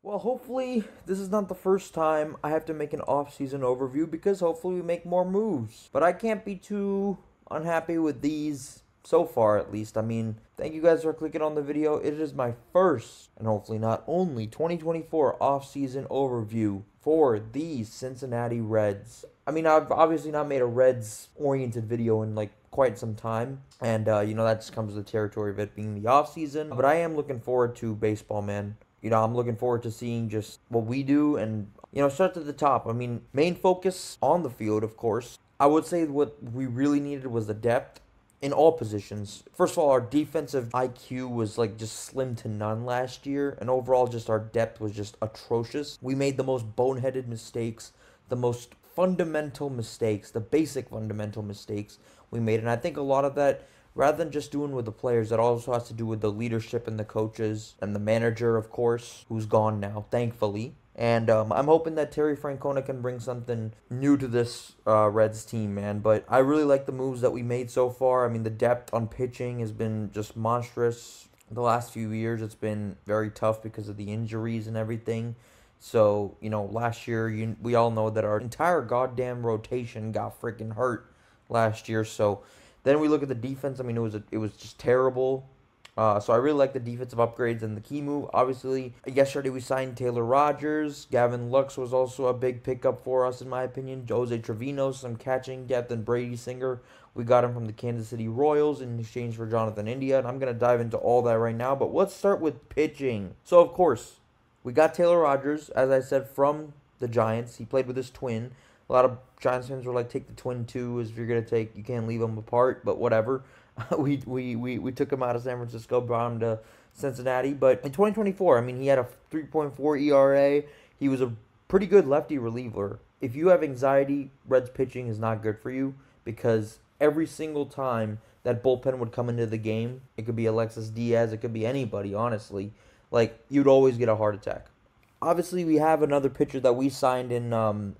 Well, hopefully, this is not the first time I have to make an off-season overview because hopefully we make more moves. But I can't be too unhappy with these so far, at least. I mean, thank you guys for clicking on the video. It is my first, and hopefully not only, 2024 off-season overview for the Cincinnati Reds. I mean, I've obviously not made a Reds-oriented video in like quite some time, and that just comes with the territory of it being the off-season. But I am looking forward to baseball, man. I'm looking forward to seeing just what we do and, start at the top. I mean, main focus on the field, of course. I would say what we really needed was the depth in all positions. First of all, our defensive IQ was like just slim to none last year, and overall just our depth was just atrocious. We made the most boneheaded mistakes, the most fundamental mistakes, the basic fundamental mistakes we made, and I think a lot of that, rather than just doing with the players, that also has to do with the leadership and the coaches and the manager, of course, who's gone now, thankfully. And I'm hoping that Terry Francona can bring something new to this Reds team, man. But I really like the moves that we made so far. I mean, the depth on pitching has been just monstrous. The last few years, it's been very tough because of the injuries and everything. So, last year, we all know that our entire goddamn rotation got freaking hurt last year. So then we look at the defense. I mean, it was just terrible. So I really like the defensive upgrades and the key move. Obviously, yesterday we signed Taylor Rogers. Gavin Lux was also a big pickup for us, in my opinion. Jose Trevino, some catching depth, and Brady Singer. We got him from the Kansas City Royals in exchange for Jonathan India. And I'm going to dive into all that right now. But let's start with pitching. So, of course, we got Taylor Rogers, as I said, from the Giants. He played with his twin. A lot of Giants fans were like, take the twin too, as if you're going to take, you can't leave them apart, but whatever. We took him out of San Francisco, brought him to Cincinnati. But in 2024, I mean, he had a 3.4 ERA. He was a pretty good lefty reliever. If you have anxiety, Reds pitching is not good for you because every single time that bullpen would come into the game, it could be Alexis Diaz, it could be anybody, honestly, like, you'd always get a heart attack. Obviously, we have another pitcher that we signed in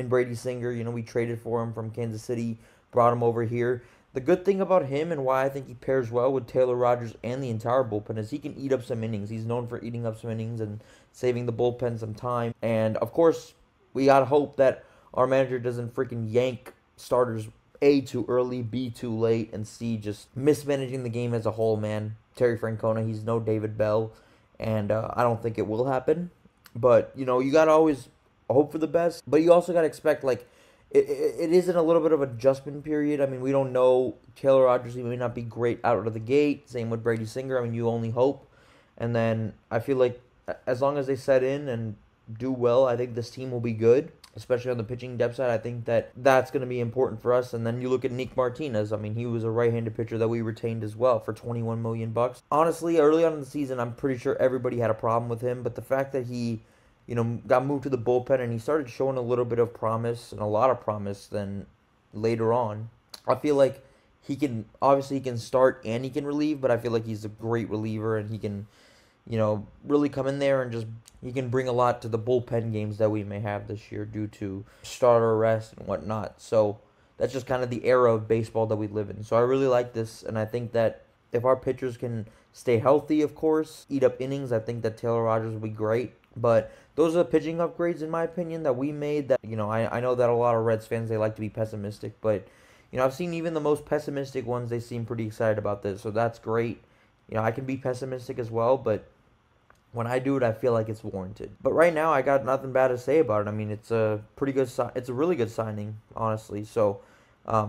Brady Singer. We traded for him from Kansas City, brought him over here. The good thing about him and why I think he pairs well with Taylor Rogers and the entire bullpen is he can eat up some innings. He's known for eating up some innings and saving the bullpen some time. And, of course, we got to hope that our manager doesn't freaking yank starters A, too early, B, too late, and C, just mismanaging the game as a whole, man. Terry Francona, he's no David Bell, and I don't think it will happen. But, you got to always hope for the best, but you also got to expect, like, it is in a little bit of adjustment period. I mean, we don't know. Taylor Rogers, he may not be great out of the gate. Same with Brady Singer. I mean, you only hope. And then I feel like as long as they set in and do well, I think this team will be good, especially on the pitching depth side. I think that's going to be important for us. And then you look at Nick Martinez. I mean, he was a right-handed pitcher that we retained as well for $21 million. Honestly, early on in the season, I'm pretty sure everybody had a problem with him, but the fact that he got moved to the bullpen and he started showing a little bit of promise and a lot of promise then later on. I feel like he can start and he can relieve, but I feel like he's a great reliever and he can, really come in there and just, he can bring a lot to the bullpen games that we may have this year due to starter rest and whatnot. So that's just kind of the era of baseball that we live in. So I really like this, and I think that if our pitchers can stay healthy, of course, eat up innings, I think that Taylor Rogers will be great. But those are the pitching upgrades, in my opinion, that we made that, I know that a lot of Reds fans, they like to be pessimistic, but, I've seen even the most pessimistic ones, they seem pretty excited about this, so that's great. I can be pessimistic as well, but when I do it, I feel like it's warranted. But right now, I got nothing bad to say about it. I mean, it's a really good signing, honestly, so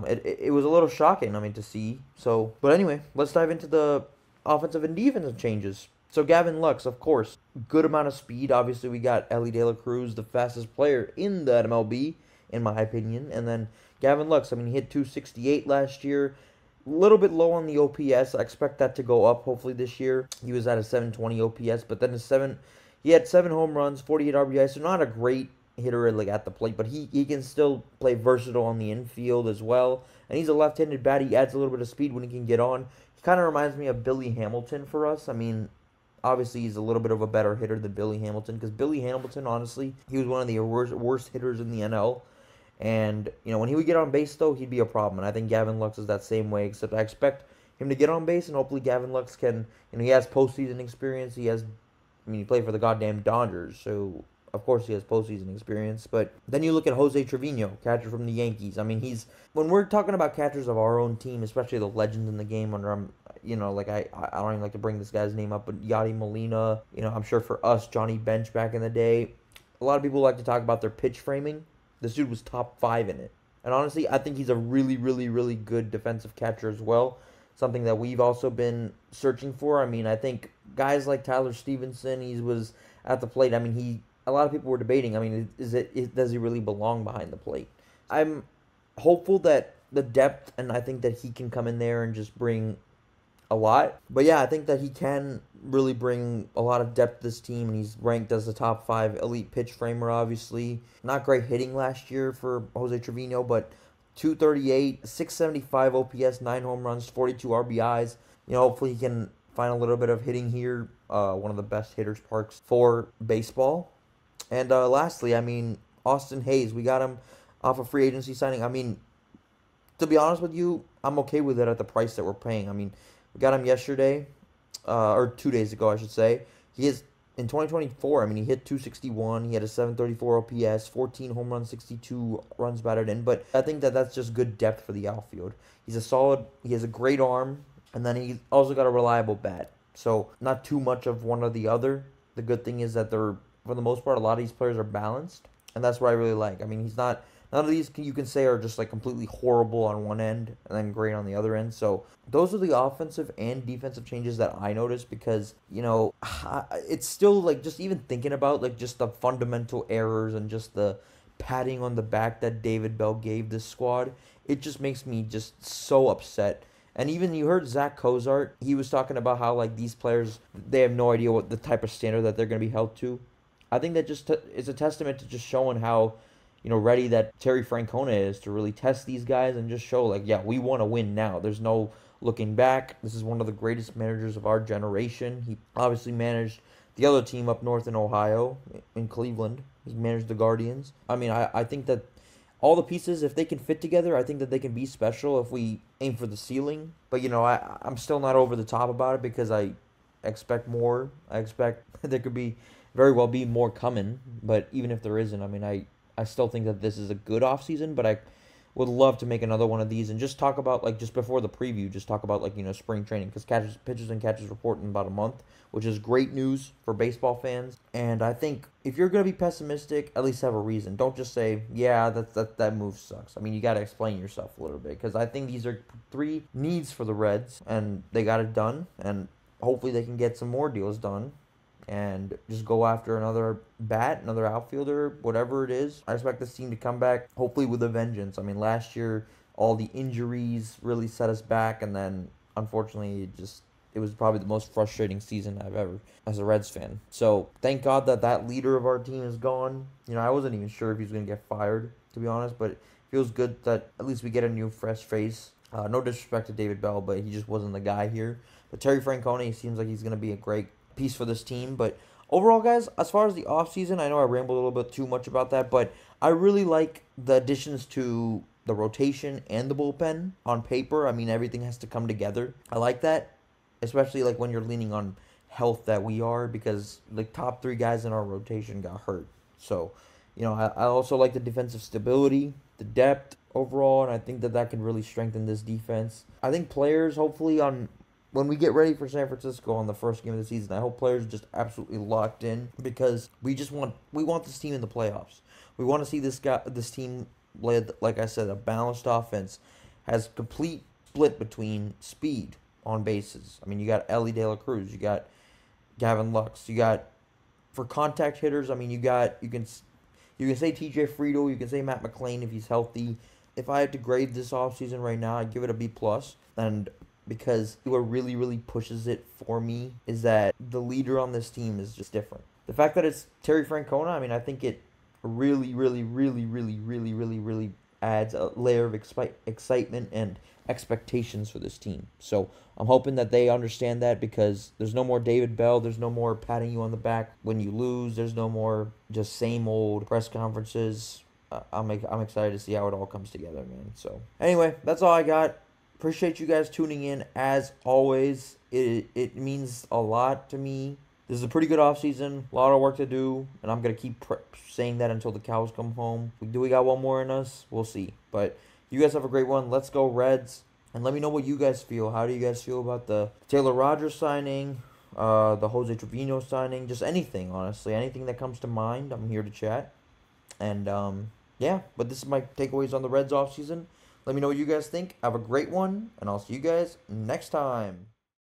it was a little shocking, to see. So, but anyway, let's dive into the offensive and defensive changes. So Gavin Lux, of course, good amount of speed. Obviously, we got Elly De La Cruz, the fastest player in the MLB, in my opinion. And then Gavin Lux, he hit 268 last year. A little bit low on the OPS. I expect that to go up, hopefully, this year. He was at a 720 OPS, but then he had 7 home runs, 48 RBI, so not a great hitter like at the plate, but he can still play versatile on the infield as well. And he's a left-handed bat. He adds a little bit of speed when he can get on. He kind of reminds me of Billy Hamilton for us. Obviously, he's a little bit of a better hitter than Billy Hamilton because Billy Hamilton, honestly, he was one of the worst hitters in the NL. And, when he would get on base, though, he'd be a problem. And I think Gavin Lux is that same way, except I expect him to get on base, and hopefully Gavin Lux can, he has postseason experience. He has, I mean, he played for the goddamn Dodgers, so of course he has postseason experience. But then you look at Jose Trevino, catcher from the Yankees. I mean, when we're talking about catchers of our own team, especially the legends in the game, under like I don't even like to bring this guy's name up, but Yadi Molina, I'm sure for us, Johnny Bench back in the day, a lot of people like to talk about their pitch framing. This dude was top 5 in it. And honestly, I think he's a really, really, really good defensive catcher as well. Something that we've also been searching for. I mean, I think guys like Tyler Stevenson, he was at the plate. I mean, a lot of people were debating. I mean, does he really belong behind the plate? I'm hopeful that the depth, and I think that he can come in there and just bring a lot. But yeah, I think that he can really bring a lot of depth to this team, and he's ranked as the top 5 elite pitch framer, obviously. Not great hitting last year for Jose Trevino, but 238, 675 OPS, 9 home runs, 42 RBIs. Hopefully he can find a little bit of hitting here. One of the best hitters parks for baseball. And lastly, I mean, Austin Hayes, we got him off a free agency signing. I mean, to be honest with you, I'm okay with it at the price that we're paying. I mean, we got him yesterday, or 2 days ago, I should say. He is, in 2024, I mean, he hit 261. He had a 734 OPS, 14 home runs, 62 runs batted in. But I think that that's just good depth for the outfield. He has a great arm, and then he also got a reliable bat. So, not too much of one or the other. The good thing is that for the most part, a lot of these players are balanced, and that's what I really like. I mean, none of these you can say are just like completely horrible on one end and then great on the other end. So those are the offensive and defensive changes that I noticed because, it's still like just even thinking about like just the fundamental errors and just the patting on the back that David Bell gave this squad. It just makes me just so upset. And even you heard Zach Cozart, he was talking about how like these players, they have no idea what the type of standard that they're going to be held to. I think that just is a testament to just showing how ready that Terry Francona is to really test these guys and just show, like, yeah, we want to win now. There's no looking back. This is one of the greatest managers of our generation. He obviously managed the other team up north in Ohio, in Cleveland. He managed the Guardians. I mean, I think that all the pieces, if they can fit together, I think that they can be special if we aim for the ceiling. But, I'm still not over the top about it because I expect more. I expect there could very well be more coming. But even if there isn't, I mean, I still think that this is a good offseason, but I would love to make another one of these and just talk about, like, just before the preview, just talk about, like, spring training, because pitchers and catchers report in about a month, which is great news for baseball fans. And I think if you're going to be pessimistic, at least have a reason. Don't just say, yeah, that move sucks. I mean, you got to explain yourself a little bit, because I think these are 3 needs for the Reds, and they got it done, and hopefully they can get some more deals done and just go after another bat, another outfielder, whatever it is. I expect this team to come back, hopefully with a vengeance. I mean, last year, all the injuries really set us back, and then, unfortunately, it was probably the most frustrating season I've ever, as a Reds fan. So, thank God that leader of our team is gone. I wasn't even sure if he was going to get fired, to be honest, but it feels good that at least we get a new, fresh face. No disrespect to David Bell, but he just wasn't the guy here. But Terry Francona, he seems like he's going to be a great piece for this team. But overall, guys, as far as the offseason, I know I rambled a little bit too much about that, but I really like the additions to the rotation and the bullpen on paper. I mean, everything has to come together. I like that, especially like when you're leaning on health that we are, because the top 3 guys in our rotation got hurt. So, I also like the defensive stability, the depth overall, and I think that can really strengthen this defense. I think players, hopefully, when we get ready for San Francisco on the first game of the season, I hope players are just absolutely locked in, because we want this team in the playoffs. We want to see this team led, like I said, a balanced offense, has complete split between speed on bases. I mean, you got Ellie De La Cruz, you got Gavin Lux, you got, for contact hitters, I mean, you can say TJ Friedl, you can say Matt McLain if he's healthy. If I had to grade this offseason right now, I'd give it a B+. And because what really, really pushes it for me is that the leader on this team is just different. The fact that it's Terry Francona, I mean, I think it really, really, really, really, really, really, really adds a layer of excitement and expectations for this team. So I'm hoping that they understand that, because there's no more David Bell. There's no more patting you on the back when you lose. There's no more just same old press conferences. I'm excited to see how it all comes together, man. So anyway, that's all I got. Appreciate you guys tuning in. As always, it means a lot to me This is a pretty good offseason. A lot of work to do, and I'm going to keep saying that until the cows come home. Do we got one more in us? We'll see. But you guys have a great one. Let's go Reds. And let me know what you guys feel. How do you guys feel about the Taylor Rogers signing, the Jose Trevino signing, just anything, honestly. Anything that comes to mind, I'm here to chat. And, yeah, but this is my takeaways on the Reds offseason. Let me know what you guys think. Have a great one, and I'll see you guys next time.